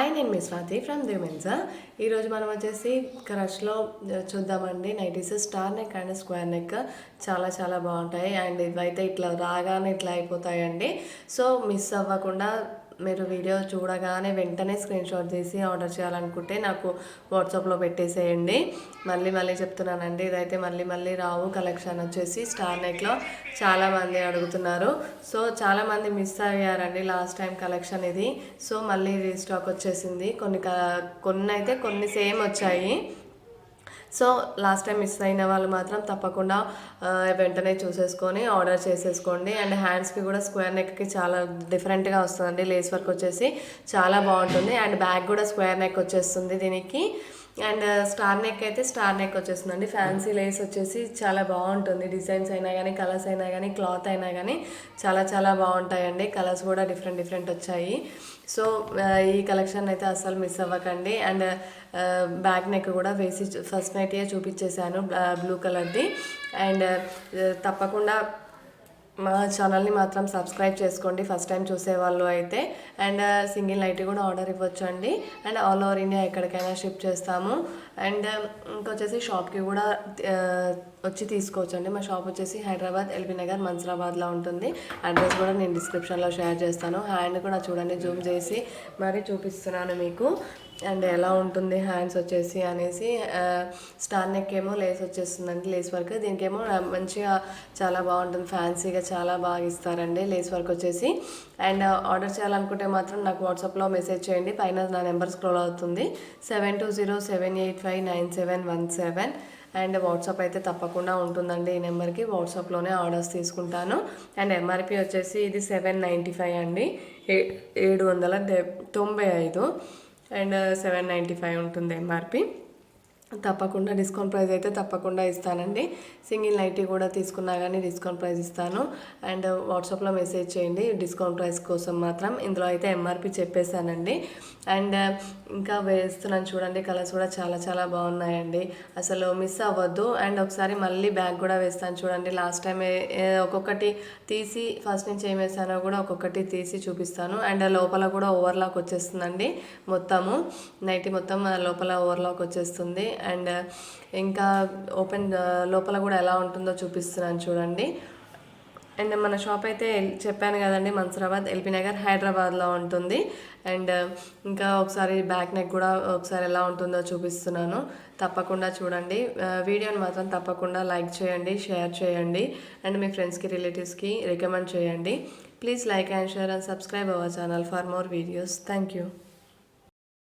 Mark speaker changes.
Speaker 1: Hi, నేను మీ Swathi from దిమెన్సా. ఈరోజు మనం వచ్చేసి క్రష్లో చూద్దామండి. Nighties star neck and square neck చాలా చాలా బాగుంటాయి. అండ్ ఇవైతే ఇట్లా రాగానే ఇట్లా అయిపోతాయండి. సో మిస్ అవ్వకుండా మీరు వీడియో చూడగానే వెంటనే స్క్రీన్ షాట్ తీసి ఆర్డర్ చేయాలనుకుంటే నాకు వాట్సాప్లో పెట్టేసేయండి. మళ్ళీ చెప్తున్నానండి, ఇదైతే మళ్ళీ రావు. కలెక్షన్ వచ్చేసి స్టార్ నెక్లో చాలామంది అడుగుతున్నారు. సో చాలామంది మిస్ అయ్యారండి లాస్ట్ టైం కలెక్షన్ ఇది. సో మళ్ళీ రీస్టాక్ వచ్చేసింది. కొన్ని సేమ్ వచ్చాయి. సో లాస్ట్ టైం మిస్ అయిన వాళ్ళు మాత్రం తప్పకుండా వెంటనే చూసేసుకొని ఆర్డర్ చేసేసుకోండి. అండ్ హ్యాండ్స్కి కూడా స్క్వేర్ నెక్కి చాలా డిఫరెంట్గా వస్తుందండి. లేస్ వర్క్ వచ్చేసి చాలా బాగుంటుంది. అండ్ బ్యాక్ కూడా స్క్వేర్ నెక్ వచ్చేస్తుంది దీనికి. అండ్ స్టార్ నెక్ అయితే స్టార్ నెక్ వచ్చేస్తుందండి. ఫ్యాన్సీ లేస్ వచ్చేసి చాలా బాగుంటుంది. డిజైన్స్ అయినా కానీ, కలర్స్ అయినా కానీ, క్లాత్ అయినా కానీ చాలా చాలా బాగుంటాయండి. కలర్స్ కూడా డిఫరెంట్ వచ్చాయి. సో ఈ కలెక్షన్ అయితే అస్సలు మిస్ అవ్వకండి. అండ్ బ్యాక్ నెక్ కూడా వేసి ఫస్ట్ నైటే చూపించేశాను, బ్లూ కలర్ది. అండ్ తప్పకుండా మా ఛానల్ని మాత్రం సబ్స్క్రైబ్ చేసుకోండి ఫస్ట్ టైం చూసేవాళ్ళు అయితే. అండ్ సింగిల్ నైటీ కూడా ఆర్డర్ ఇవ్వచ్చు అండి. అండ్ ఆల్ ఓవర్ ఇండియా ఎక్కడికైనా షిప్ చేస్తాము. అండ్ ఇంకొచ్చేసి షాప్కి కూడా వచ్చి తీసుకోవచ్చు అండి. మా షాప్ వచ్చేసి హైదరాబాద్ ఎల్బీ నగర్ మన్సరాబాద్లో ఉంటుంది. అడ్రస్ కూడా నేను డిస్క్రిప్షన్లో షేర్ చేస్తాను. హ్యాండ్ కూడా చూడండి, జూమ్ చేసి మరీ చూపిస్తున్నాను మీకు. అండ్ ఎలా ఉంటుంది హ్యాండ్స్ వచ్చేసి అనేసి. స్టార్ నెక్ ఏమో లేస్ వచ్చేస్తుందండి, లేస్ వర్క్. దీనికేమో మంచిగా చాలా బాగుంటుంది, ఫ్యాన్సీగా చాలా బాగా ఇస్తారండి లేస్ వర్క్ వచ్చేసి. అండ్ ఆర్డర్ చేయాలనుకుంటే మాత్రం నాకు వాట్సాప్లో మెసేజ్ చేయండి. పైన నా నెంబర్ స్క్రోల్ అవుతుంది, 7207859717. అండ్ వాట్సాప్ అయితే తప్పకుండా ఉంటుందండి ఈ నెంబర్కి. వాట్సాప్లోనే ఆర్డర్స్ తీసుకుంటాను. అండ్ ఎంఆర్పి వచ్చేసి ఇది 795 అండి, 795. అండ్ 795 ఉంటుంది ఎంఆర్పి. తప్పకుండా డిస్కౌంట్ ప్రైస్ అయితే తప్పకుండా ఇస్తానండి. సింగిల్ నైటీ కూడా తీసుకున్నా కానీ డిస్కౌంట్ ప్రైస్ ఇస్తాను. అండ్ వాట్సాప్లో మెసేజ్ చేయండి డిస్కౌంట్ ప్రైస్ కోసం మాత్రం. ఇందులో అయితే ఎంఆర్పి చెప్పేశానండి. అండ్ ఇంకా వేస్తున్నాను చూడండి, కలర్స్ కూడా చాలా చాలా బాగున్నాయండి, అసలు మిస్ అవ్వద్దు. అండ్ ఒకసారి మళ్ళీ బ్యాగ్ కూడా వేస్తాను చూడండి. లాస్ట్ టైం ఒక్కొక్కటి తీసి ఫస్ట్ నుంచి ఏం వేసానో కూడా ఒక్కొక్కటి తీసి చూపిస్తాను. అండ్ లోపల కూడా ఓవర్లాక్ వచ్చేస్తుందండి, మొత్తము నైటీ మొత్తం లోపల ఓవర్లాక్ వచ్చేస్తుంది. అండ్ ఇంకా ఓపెన్ లోపల కూడా ఎలా ఉంటుందో చూపిస్తున్నాను చూడండి. అండ్ మన షాప్ అయితే చెప్పాను కదండి, మన్సరాబాద్ ఎల్బీ నగర్ హైదరాబాద్లో ఉంటుంది. అండ్ ఇంకా ఒకసారి బ్యాక్ నెక్ కూడా ఒకసారి ఎలా ఉంటుందో చూపిస్తున్నాను, తప్పకుండా చూడండి. వీడియోని మాత్రం తప్పకుండా లైక్ చేయండి, షేర్ చేయండి. అండ్ మీ ఫ్రెండ్స్కి, రిలేటివ్స్కి రికమెండ్ చేయండి. Please like and share and subscribe our channel for more videos. Thank you.